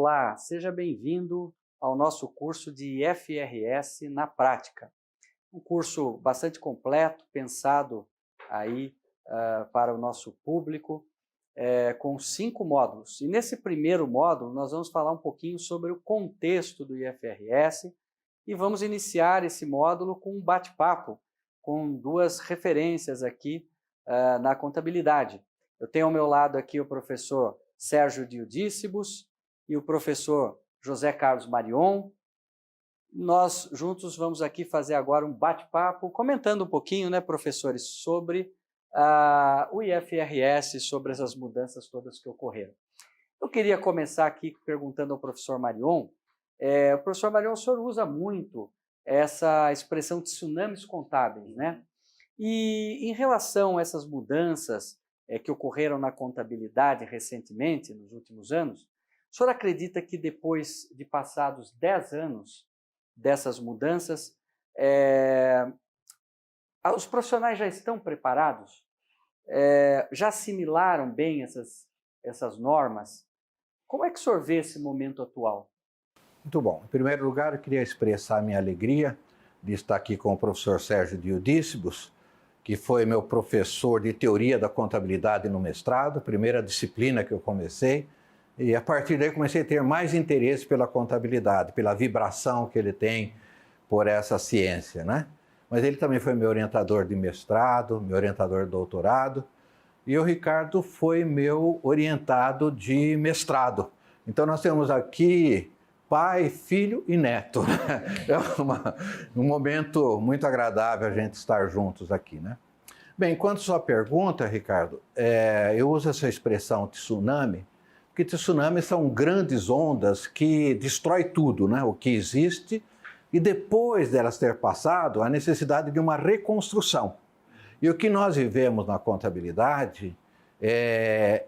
Olá, seja bem-vindo ao nosso curso de FRS na prática. Um curso bastante completo, pensado aí para o nosso público, com 5 módulos. E nesse primeiro módulo nós vamos falar um pouquinho sobre o contexto do IFRS e vamos iniciar esse módulo com um bate-papo com 2 referências aqui na contabilidade. Eu tenho ao meu lado aqui o professor Sérgio Diudícibus e o professor José Carlos Marion. Nós juntos vamos aqui fazer agora um bate-papo, comentando um pouquinho, né, professores, sobre o IFRS, sobre essas mudanças todas que ocorreram. Eu queria começar aqui perguntando ao professor Marion. Professor Marion, o senhor usa muito essa expressão de tsunamis contábeis, né? E em relação a essas mudanças que ocorreram na contabilidade recentemente, nos últimos anos, o senhor acredita que depois de passados 10 anos dessas mudanças, os profissionais já estão preparados? Já assimilaram bem essas normas? Como é que o senhor vê esse momento atual? Muito bom. Em primeiro lugar, eu queria expressar a minha alegria de estar aqui com o professor Sérgio Diudícibus, que foi meu professor de teoria da contabilidade no mestrado, primeira disciplina que eu comecei, e a partir daí comecei a ter mais interesse pela contabilidade, pela vibração que ele tem por essa ciência, né? Mas ele também foi meu orientador de mestrado, meu orientador de doutorado, e o Ricardo foi meu orientado de mestrado. Então nós temos aqui pai, filho e neto. É um momento muito agradável a gente estar juntos aqui, né? Bem, quanto à sua pergunta, Ricardo, eu uso essa expressão tsunami, porque tsunamis são grandes ondas que destrói tudo, né? O que existe, e depois delas ter passado, a necessidade de uma reconstrução. E o que nós vivemos na contabilidade é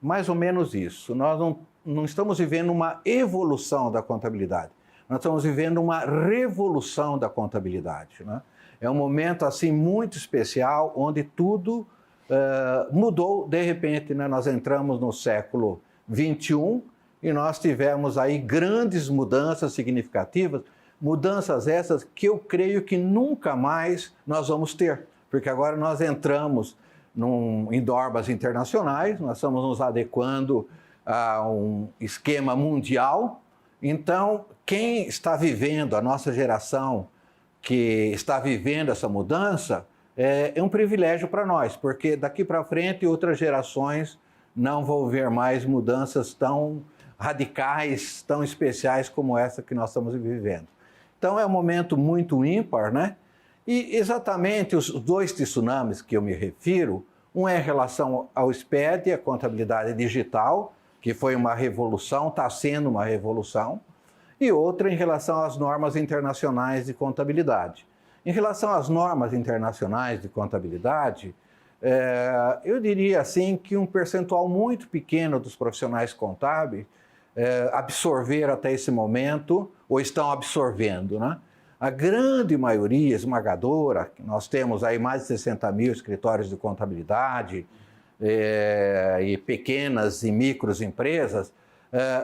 mais ou menos isso. Nós não estamos vivendo uma evolução da contabilidade, nós estamos vivendo uma revolução da contabilidade, né? É um momento assim muito especial, onde tudo mudou de repente, né? Nós entramos no século XXI e nós tivemos aí grandes mudanças significativas, mudanças essas que eu creio que nunca mais nós vamos ter, porque agora nós entramos em normas internacionais, nós estamos nos adequando a um esquema mundial. Então, quem está vivendo, a nossa geração que está vivendo essa mudança, é um privilégio para nós, porque daqui para frente outras gerações não vão ver mais mudanças tão radicais, tão especiais como essa que nós estamos vivendo. Então é um momento muito ímpar, né? E exatamente os 2 tsunamis que eu me refiro, um é em relação ao SPED, a contabilidade digital, que foi uma revolução, está sendo uma revolução, e outra em relação às normas internacionais de contabilidade. Em relação às normas internacionais de contabilidade, eu diria assim que um percentual muito pequeno dos profissionais contábeis absorveram até esse momento, ou estão absorvendo, né? A grande maioria esmagadora, nós temos aí mais de 60 mil escritórios de contabilidade e pequenas e micros empresas,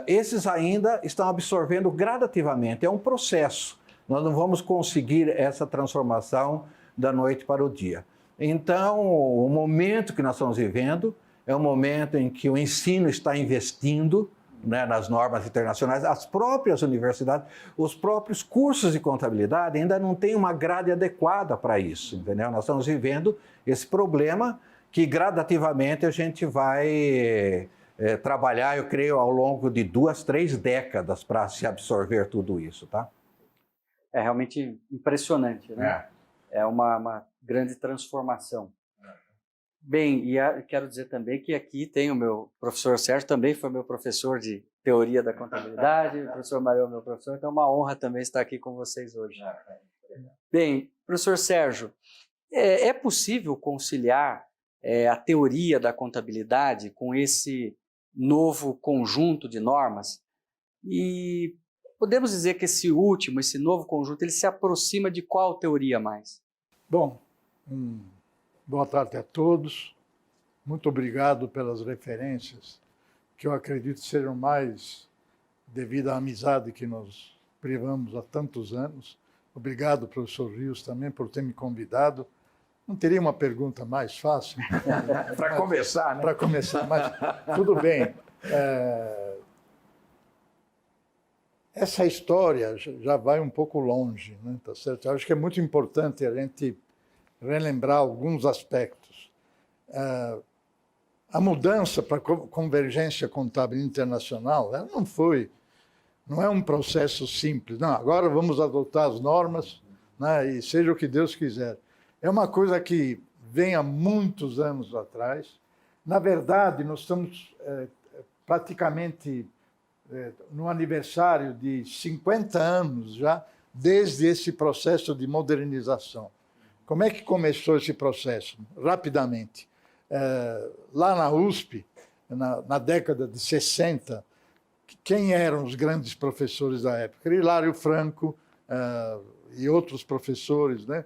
esses ainda estão absorvendo gradativamente, é um processo. Nós não vamos conseguir essa transformação da noite para o dia. Então, o momento que nós estamos vivendo é um momento em que o ensino está investindo, né, nas normas internacionais, as próprias universidades, os próprios cursos de contabilidade ainda não têm uma grade adequada para isso, entendeu? Nós estamos vivendo esse problema que gradativamente a gente vai trabalhar, eu creio, ao longo de 2, 3 décadas para se absorver tudo isso, tá? É realmente impressionante, né? É uma grande transformação. Bem, e quero dizer também que aqui tem o meu professor Sérgio, também foi meu professor de teoria da contabilidade, o professor Marion, meu professor, então é uma honra também estar aqui com vocês hoje. Bem, professor Sérgio, é possível conciliar a teoria da contabilidade com esse novo conjunto de normas? E podemos dizer que esse novo conjunto, ele se aproxima de qual teoria mais? Bom, boa tarde a todos. Muito obrigado pelas referências, que eu acredito serem mais devido à amizade que nós privamos há tantos anos. Obrigado, professor Rios, também por ter me convidado. Não teria uma pergunta mais fácil? Para começar, né? Para começar, mas tudo bem. Essa história já vai um pouco longe, né? Tá certo? Eu acho que é muito importante a gente relembrar alguns aspectos. A mudança para a convergência contábil internacional, ela não é um processo simples. Não, agora vamos adotar as normas, né, e seja o que Deus quiser. É uma coisa que vem há muitos anos atrás. Na verdade, nós estamos praticamente no aniversário de 50 anos já, desde esse processo de modernização. Como é que começou esse processo? Rapidamente. Lá na USP, na década de 60, quem eram os grandes professores da época? Hilário Franco e outros professores, né?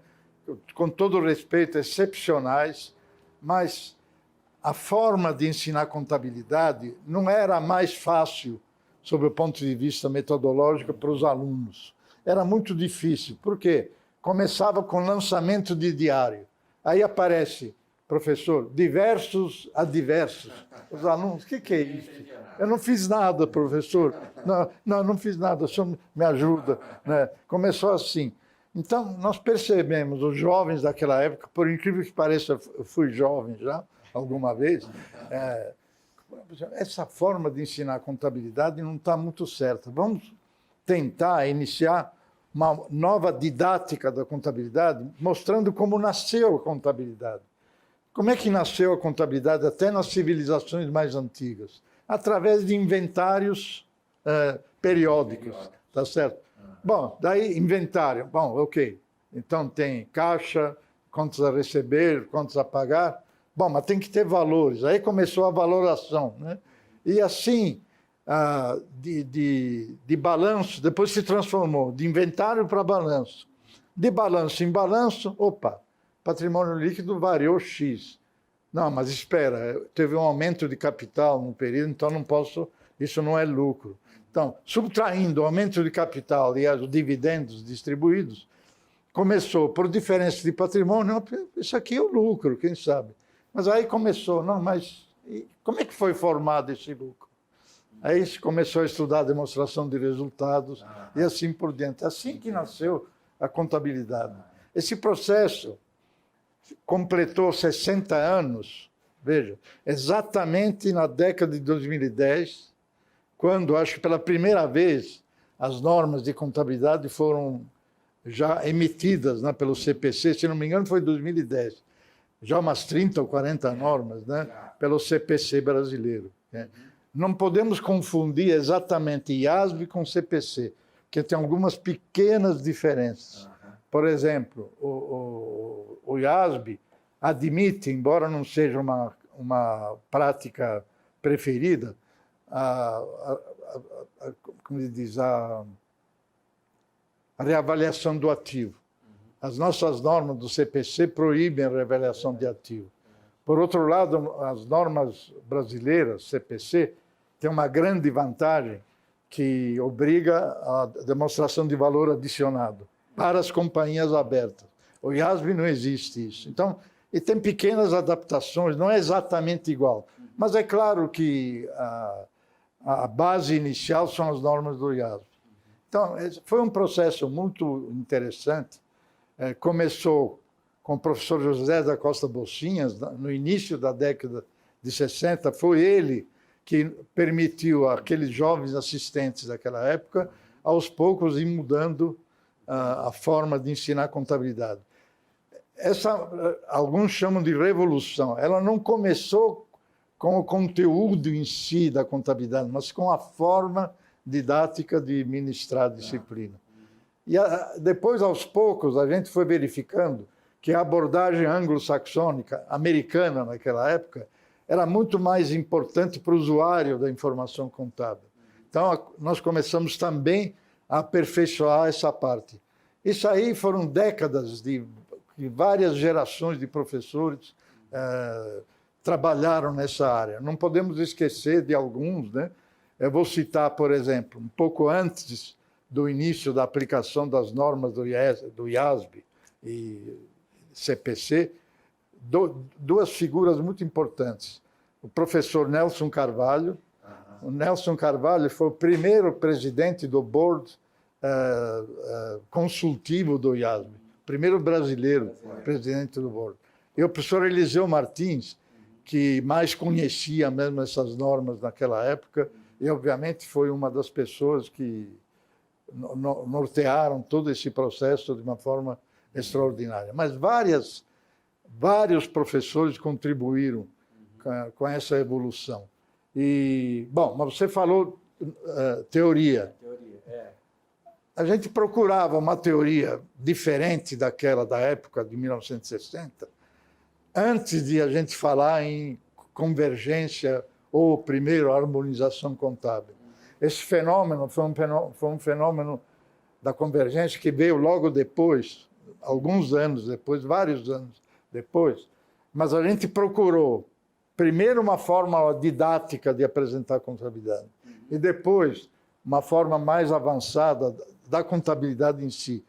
Com todo respeito, excepcionais, mas a forma de ensinar contabilidade não era a mais fácil, sob o ponto de vista metodológico, para os alunos. Era muito difícil. Por quê? Começava com lançamento de diário. Aí aparece, professor, diversos adversos. Os alunos, o que é isso? Eu não fiz nada, professor. Não fiz nada, o senhor me ajuda. Né? Começou assim. Então, nós percebemos, os jovens daquela época, por incrível que pareça, eu fui jovem já, alguma vez, essa forma de ensinar contabilidade não está muito certa. Vamos tentar iniciar uma nova didática da contabilidade, mostrando como nasceu a contabilidade. Como é que nasceu a contabilidade até nas civilizações mais antigas? Através de inventários periódicos, tá certo? Bom, daí inventário, bom, ok. Então tem caixa, contas a receber, contas a pagar. Bom, mas tem que ter valores. Aí começou a valoração, né? E assim, de balanço, depois se transformou de inventário para balanço. De balanço em balanço, opa, patrimônio líquido variou X. Não, mas espera, teve um aumento de capital no período, então não posso, isso não é lucro. Então, subtraindo o aumento de capital e os dividendos distribuídos, começou por diferença de patrimônio, isso aqui é o lucro, quem sabe? Mas aí começou, não, mas como é que foi formado esse lucro? Aí se começou a estudar a demonstração de resultados e assim por diante. Assim que nasceu a contabilidade. Esse processo completou 60 anos, veja, exatamente na década de 2010, quando, acho que pela primeira vez, as normas de contabilidade foram já emitidas, né, pelo CPC, se não me engano foi em 2010, já umas 30 ou 40 normas, né, pelo CPC brasileiro. Né. Não podemos confundir exatamente IASB com CPC, porque tem algumas pequenas diferenças. Por exemplo, o IASB admite, embora não seja uma prática preferida, como se diz, a reavaliação do ativo. As nossas normas do CPC proíbem a reavaliação de ativo. Por outro lado, as normas brasileiras, CPC, têm uma grande vantagem que obriga a demonstração de valor adicionado para as companhias abertas. O IASB não existe isso. Então, e tem pequenas adaptações, não é exatamente igual. Mas é claro que a base inicial são as normas do IASB. Então, foi um processo muito interessante. Começou com o professor José da Costa Bolsinhas, no início da década de 60. Foi ele que permitiu àqueles jovens assistentes daquela época, aos poucos, ir mudando a forma de ensinar contabilidade. Alguns chamam de revolução. Ela não começou com o conteúdo em si da contabilidade, mas com a forma didática de ministrar a disciplina. E depois, aos poucos, a gente foi verificando que a abordagem anglo-saxônica, americana naquela época, era muito mais importante para o usuário da informação contábil. Então, nós começamos também a aperfeiçoar essa parte. Isso aí foram décadas de várias gerações de professores trabalharam nessa área. Não podemos esquecer de alguns, né? Eu vou citar, por exemplo, um pouco antes do início da aplicação das normas do IASB e CPC, duas figuras muito importantes. O professor Nelson Carvalho. O Nelson Carvalho foi o primeiro presidente do board consultivo do IASB, primeiro brasileiro presidente do board. E o professor Eliseu Martins, que mais conhecia mesmo essas normas naquela época, e obviamente foi uma das pessoas que nortearam todo esse processo de uma forma extraordinária. Mas vários professores contribuíram com essa evolução. E, bom, mas você falou teoria. A gente procurava uma teoria diferente daquela da época de 1960, antes de a gente falar em convergência ou, primeiro, harmonização contábil. Esse fenômeno foi um fenômeno da convergência que veio logo depois, alguns anos depois, vários anos depois, mas a gente procurou, primeiro, uma forma didática de apresentar a contabilidade, e depois, uma forma mais avançada da contabilidade em si,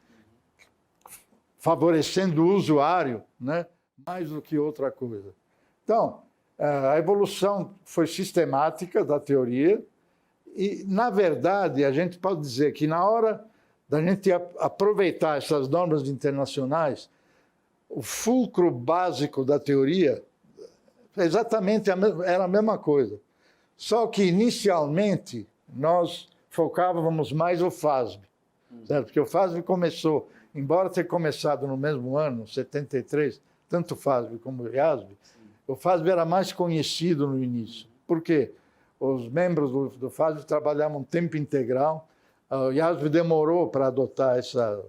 favorecendo o usuário, né, mais do que outra coisa. Então, a evolução foi sistemática da teoria e, na verdade, a gente pode dizer que na hora da gente aproveitar essas normas internacionais, o fulcro básico da teoria exatamente era a mesma coisa. Só que, inicialmente, nós focávamos mais o FASB, certo? Porque o FASB começou, embora ter começado no mesmo ano, 73, tanto o FASB como o IASB, o FASB era mais conhecido no início. Por quê? Os membros do FASB trabalhavam tempo integral, o IASB demorou para adotar essa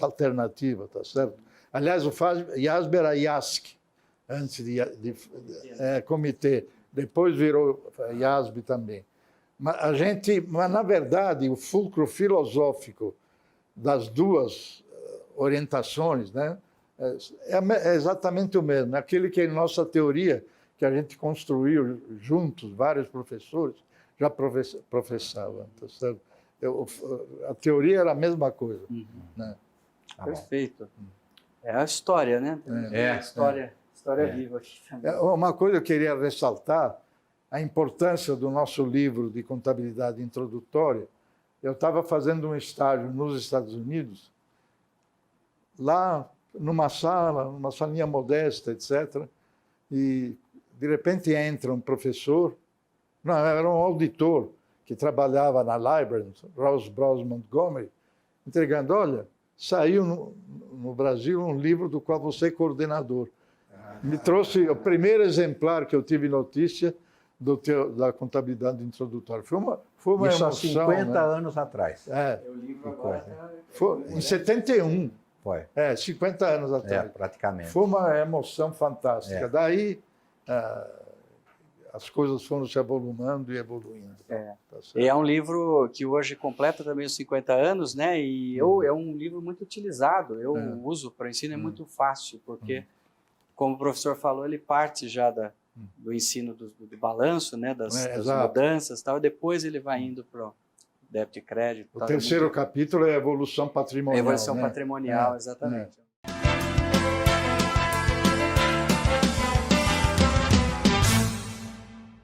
alternativa, tá certo? Aliás, o IASB era IASC, antes de comitê, depois virou IASB também. Mas, na verdade, o fulcro filosófico das duas orientações, né, é exatamente o mesmo. Aquele que é nossa teoria, que a gente construiu juntos, vários professores, já professavam. Tá certo? A teoria era a mesma coisa. Né? Perfeito. É a história, né? A história viva aqui também. Uma coisa que eu queria ressaltar, a importância do nosso livro de contabilidade introdutória. Eu estava fazendo um estágio nos Estados Unidos, lá numa salinha modesta, etc. E, de repente, entra um professor, não, era um auditor, que trabalhava na Library, Rouse Bros Montgomery, entregando, olha, saiu no Brasil um livro do qual você é coordenador. Me trouxe o primeiro exemplar que eu tive notícia da contabilidade introdutória. Foi uma Isso emoção. há 50 anos atrás. O livro agora Foi em 71. Foi. 50 anos atrás. Praticamente. Foi uma emoção fantástica. Daí, as coisas foram se evolumando e evoluindo. E é um livro que hoje completa também os 50 anos, né? E é um livro muito utilizado. Eu uso para o ensino, é muito fácil, porque, como o professor falou, ele parte já do ensino do balanço, né? Das mudanças e tal, e depois ele vai indo para o débito e crédito. O terceiro capítulo é a evolução patrimonial. A evolução patrimonial, exatamente.